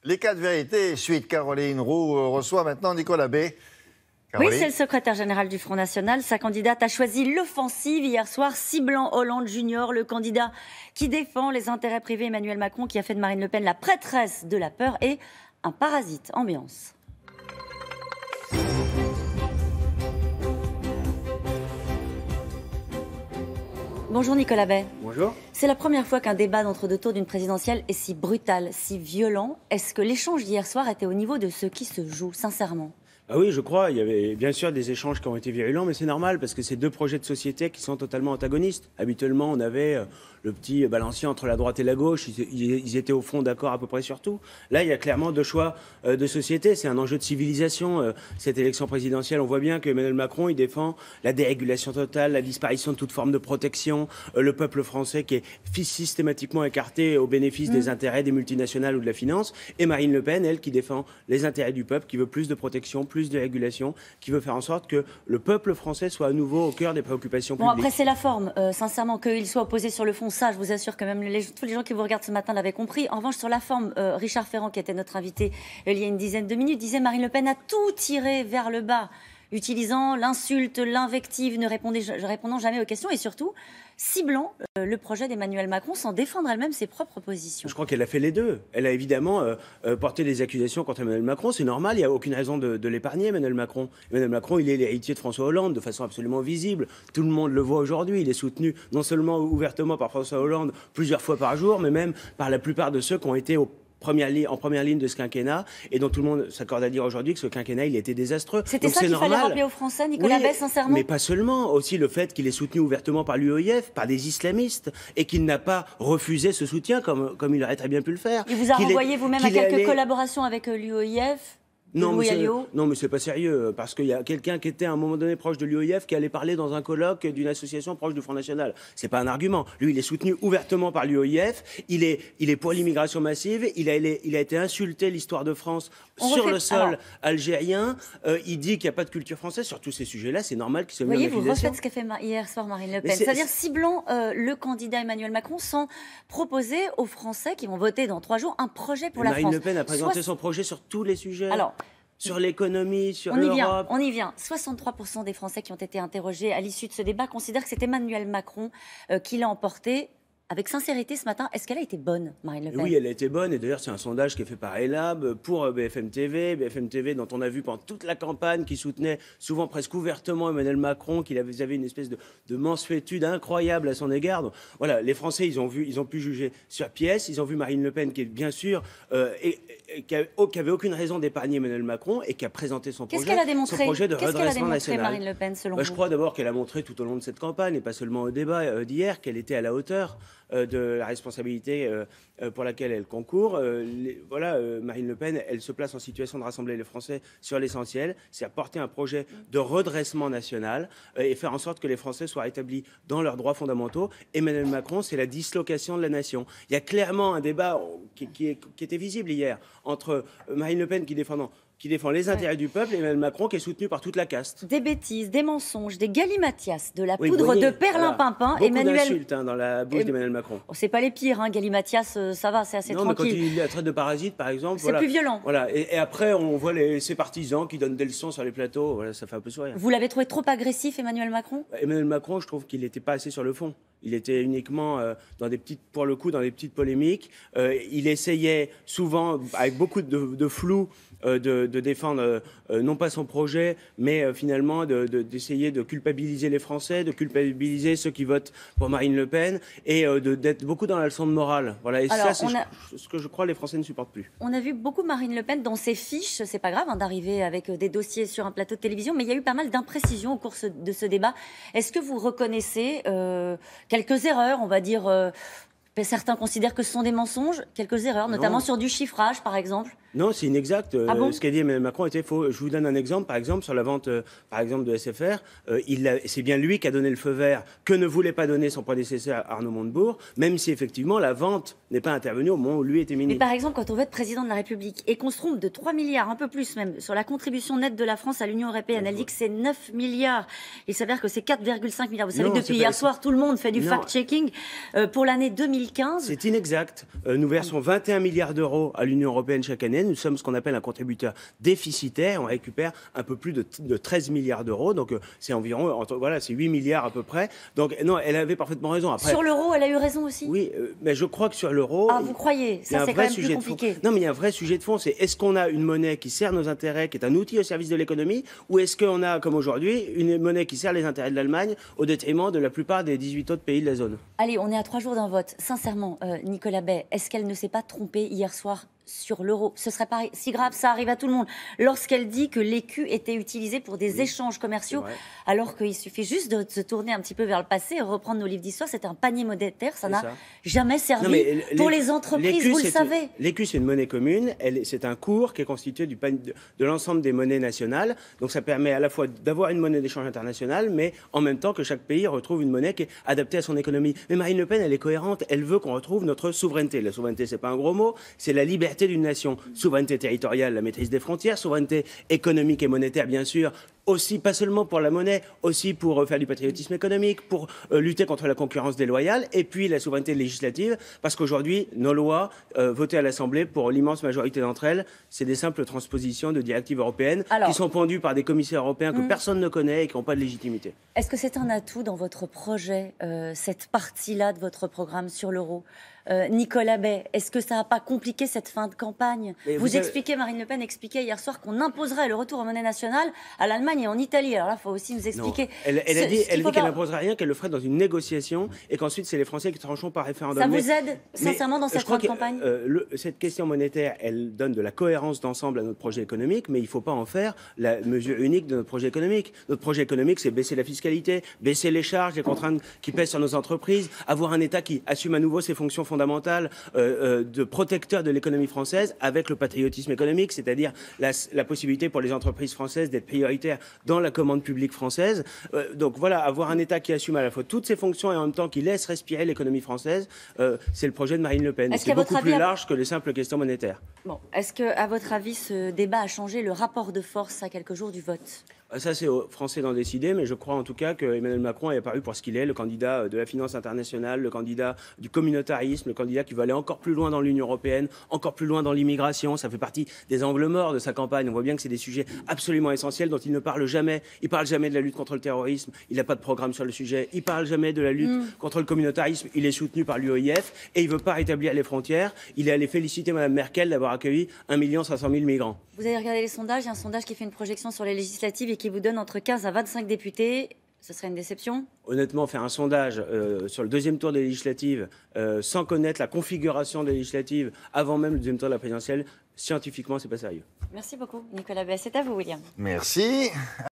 Les 4 vérités, suite. Caroline Roux reçoit maintenant Nicolas B. Oui, c'est le secrétaire général du Front National. Sa candidate a choisi l'offensive hier soir, ciblant Hollande Junior, le candidat qui défend les intérêts privés. Emmanuel Macron, qui a fait de Marine Le Pen la prêtresse de la peur et un parasite. Ambiance. Bonjour Nicolas Bay. Bonjour. C'est la première fois qu'un débat d'entre-deux tours d'une présidentielle est si brutal, si violent. Est-ce que l'échange d'hier soir était au niveau de ce qui se joue, sincèrement ? Ah oui, je crois. Il y avait bien sûr des échanges qui ont été virulents, mais c'est normal parce que c'est deux projets de société qui sont totalement antagonistes. Habituellement, on avait le petit balancier entre la droite et la gauche. Ils étaient au fond d'accord à peu près sur tout. Là, il y a clairement deux choix de société. C'est un enjeu de civilisation. Cette élection présidentielle, on voit bien que Emmanuel Macron, il défend la dérégulation totale, la disparition de toute forme de protection, le peuple français qui est systématiquement écarté au bénéfice des intérêts des multinationales ou de la finance. Et Marine Le Pen, elle, qui défend les intérêts du peuple, qui veut plus de protection, plus de régulation, qui veut faire en sorte que le peuple français soit à nouveau au cœur des préoccupations publiques. Bon, après, c'est la forme. Sincèrement, qu'il soit opposé sur le fond, ça, je vous assure que même tous les gens qui vous regardent ce matin l'avaient compris. En revanche, sur la forme, Richard Ferrand, qui était notre invité il y a une dizaine de minutes, disait Marine Le Pen a tout tiré vers le bas, utilisant l'insulte, l'invective, ne répondant jamais aux questions et surtout ciblant le projet d'Emmanuel Macron sans défendre elle-même ses propres positions. Je crois qu'elle a fait les deux. Elle a évidemment porté des accusations contre Emmanuel Macron. C'est normal, il n'y a aucune raison de l'épargner, Emmanuel Macron. Emmanuel Macron, il est l'héritier de François Hollande de façon absolument visible. Tout le monde le voit aujourd'hui. Il est soutenu non seulement ouvertement par François Hollande plusieurs fois par jour, mais même par la plupart de ceux qui ont été en première ligne de ce quinquennat et dont tout le monde s'accorde à dire aujourd'hui que ce quinquennat il était désastreux. C'était ça qu'il fallait rappeler aux Français, Nicolas Bay, sincèrement. Mais pas seulement, aussi le fait qu'il est soutenu ouvertement par l'UEF, par des islamistes, et qu'il n'a pas refusé ce soutien comme il aurait très bien pu le faire. Il vous a renvoyé vous-même à quelques collaborations avec l'UEF. Non, mais c'est pas sérieux, parce qu'il y a quelqu'un qui était à un moment donné proche de l'UEF qui allait parler dans un colloque d'une association proche du Front National. C'est pas un argument. Lui, il est soutenu ouvertement par l'UEF, il est pour l'immigration massive, il a été insulté l'histoire de France sur le sol algérien, il dit qu'il n'y a pas de culture française sur tous ces sujets-là, c'est normal qu'il se mette en accusation. Vous refaites ce qu'a fait hier soir Marine Le Pen, c'est-à-dire ciblant le candidat Emmanuel Macron sans proposer aux Français qui vont voter dans 3 jours un projet pour la France. Marine Le Pen a présenté son projet sur tous les sujets. Sur l'économie, sur l'Europe. On y vient. 63% des Français qui ont été interrogés à l'issue de ce débat considèrent que c'est Emmanuel Macron qui l'a emporté. Avec sincérité ce matin, est-ce qu'elle a été bonne, Marine Le Pen ? Oui, elle a été bonne. Et d'ailleurs, c'est un sondage qui est fait par Elab pour BFM TV. BFM TV, dont on a vu pendant toute la campagne, qui soutenait souvent presque ouvertement Emmanuel Macron, qu'il avait une espèce de mansuétude incroyable à son égard. Donc, voilà, les Français, ils ont pu juger sur pièce. Ils ont vu Marine Le Pen, qui est bien sûr, qui avait aucune raison d'épargner Emmanuel Macron et qui a présenté son projet, de redressement national. Marine Le Pen, selon vous ? Je crois d'abord qu'elle a montré tout au long de cette campagne, et pas seulement au débat d'hier, qu'elle était à la hauteur de la responsabilité pour laquelle elle concourt. Marine Le Pen, elle se place en situation de rassembler les Français sur l'essentiel, c'est apporter un projet de redressement national et faire en sorte que les Français soient établis dans leurs droits fondamentaux. Emmanuel Macron, c'est la dislocation de la nation. Il y a clairement un débat qui était visible hier entre Marine Le Pen qui défend les intérêts du peuple et Emmanuel Macron qui est soutenu par toute la caste. Des bêtises, des mensonges, des galimatias, de la poudre de perlimpinpin. Beaucoup d'insultes dans la bouche d'Emmanuel Macron. C'est pas les pires, galimatias, ça va, c'est assez tranquille. Mais quand il la traite de parasite, par exemple... C'est plus violent. Voilà. Et après, on voit ses partisans qui donnent des leçons sur les plateaux. Voilà, ça fait un peu sourire. Vous l'avez trouvé trop agressif, Emmanuel Macron ? Emmanuel Macron, je trouve qu'il n'était pas assez sur le fond. Il était uniquement dans des petites polémiques. Il essayait souvent, avec beaucoup de flou, de défendre non pas son projet, mais finalement d'essayer de culpabiliser les Français, de culpabiliser ceux qui votent pour Marine Le Pen et d'être beaucoup dans la leçon de morale. Voilà. Et ça, c'est ce que je crois les Français ne supportent plus. On a vu beaucoup Marine Le Pen dans ses fiches. C'est pas grave d'arriver avec des dossiers sur un plateau de télévision, mais il y a eu pas mal d'imprécisions au cours de ce débat. Est-ce que vous reconnaissez quelques erreurs, on va dire certains considèrent que ce sont des mensonges, quelques erreurs, notamment sur du chiffrage, par exemple. Non, c'est inexact. Ah bon? Ce qu'a dit Emmanuel Macron était faux. Je vous donne un exemple. Par exemple, sur la vente par exemple, de SFR, c'est bien lui qui a donné le feu vert que ne voulait pas donner son prédécesseur Arnaud Montebourg, même si effectivement la vente n'est pas intervenue au moment où lui était Mais ministre. par exemple, quand on veut être président de la République et qu'on se trompe de 3 milliards, un peu plus même, sur la contribution nette de la France à l'Union européenne, elle dit que c'est 9 milliards. Il s'avère que c'est 4,5 milliards. Vous savez Non, que depuis c'est hier pas- soir, tout le monde fait du Non. fact-checking pour l'année 2015. C'est inexact. Nous versons 21 milliards d'euros à l'Union européenne chaque année. Nous sommes ce qu'on appelle un contributeur déficitaire. On récupère un peu plus de 13 milliards d'euros. Donc c'est environ, voilà, c'est 8 milliards à peu près. Donc non, elle avait parfaitement raison. Après, Sur l'euro, elle a eu raison aussi. oui, mais je crois que sur l'euro... Ah, vous croyez? il y a Ça, un c'est quand vrai même plus sujet de fond. compliqué. Non, mais il y a un vrai sujet de fond, c'est est-ce qu'on a une monnaie qui sert nos intérêts, qui est un outil au service de l'économie, ou est-ce qu'on a, comme aujourd'hui, une monnaie qui sert les intérêts de l'Allemagne au détriment de la plupart des 18 autres pays de la zone? Allez, on est à 3 jours d'un vote. Sincèrement, Nicolas Bay, est-ce qu'elle ne s'est pas trompée hier soir sur l'euro? Ce serait pas si grave, ça arrive à tout le monde. Lorsqu'elle dit que l'écu était utilisé pour des échanges commerciaux, c'est vrai. alors qu'il suffit juste de se tourner un petit peu vers le passé et reprendre nos livres d'histoire, c'était un panier monétaire, ça C'est n'a ça. jamais servi Non, mais pour les entreprises, l'écu, vous le savez. L'écu, c'est une monnaie commune. C'est un cours qui est constitué de l'ensemble des monnaies nationales. Donc, ça permet à la fois d'avoir une monnaie d'échange internationale, mais en même temps que chaque pays retrouve une monnaie qui est adaptée à son économie. Mais Marine Le Pen, elle est cohérente. Elle veut qu'on retrouve notre souveraineté. La souveraineté, c'est pas un gros mot. C'est la liberté d'une nation. Souveraineté territoriale, la maîtrise des frontières. Souveraineté économique et monétaire, bien sûr. Aussi, pas seulement pour la monnaie, aussi pour faire du patriotisme économique, pour lutter contre la concurrence déloyale, et puis la souveraineté législative, parce qu'aujourd'hui, nos lois votées à l'Assemblée, pour l'immense majorité d'entre elles, c'est des simples transpositions de directives européennes Alors, qui sont pendues par des commissaires européens que personne ne connaît et qui n'ont pas de légitimité. est-ce que c'est un atout dans votre projet, cette partie-là de votre programme sur l'euro? Nicolas Bay, est-ce que ça n'a pas compliqué cette fin de campagne? Mais Vous savez- expliquez, Marine Le Pen expliquait hier soir qu'on imposerait le retour aux monnaies nationales à l'Allemagne et en Italie. Alors là, il faut aussi nous Non. expliquer. Elle a dit qu'il faut qu'elle pas- n'imposerait rien, qu'elle le ferait dans une négociation et qu'ensuite c'est les Français qui trancheront par référendum. Ça Mais- vous aide sincèrement dans je cette crois fin de que, campagne? cette question monétaire, elle donne de la cohérence d'ensemble à notre projet économique, mais il ne faut pas en faire la mesure unique de notre projet économique. Notre projet économique, c'est baisser la fiscalité, baisser les charges, les contraintes qui pèsent sur nos entreprises, avoir un État qui assume à nouveau ses fonctions fondamentales de protecteur de l'économie française avec le patriotisme économique, c'est-à-dire la possibilité pour les entreprises françaises d'être prioritaires dans la commande publique française. Donc voilà, avoir un État qui assume à la fois toutes ses fonctions et en même temps qui laisse respirer l'économie française, c'est le projet de Marine Le Pen. Est-ce C'est qu'à votre beaucoup plus avis, large que les simples questions monétaires. Bon, est-ce que, à votre avis, ce débat a changé le rapport de force à quelques jours du vote? Ça, c'est aux Français d'en décider, mais je crois en tout cas que Emmanuel Macron est apparu pour ce qu'il est, le candidat de la finance internationale, le candidat du communautarisme, le candidat qui va aller encore plus loin dans l'Union européenne, encore plus loin dans l'immigration. Ça fait partie des angles morts de sa campagne. On voit bien que c'est des sujets absolument essentiels dont il ne parle jamais. Il parle jamais de la lutte contre le terrorisme. Il n'a pas de programme sur le sujet. Il parle jamais de la lutte contre le communautarisme. Il est soutenu par l'UOIF et il veut pas rétablir les frontières. Il est allé féliciter Mme Merkel d'avoir accueilli 1 500 000 migrants. Vous avez regardé les sondages, il y a un sondage qui fait une projection sur les législatives et qui vous donne entre 15 à 25 députés. Ce serait une déception? Honnêtement, faire un sondage sur le deuxième tour des législatives sans connaître la configuration des législatives avant même le deuxième tour de la présidentielle, scientifiquement, c'est pas sérieux. Merci beaucoup, Nicolas Bay. C'est à vous, William. Merci.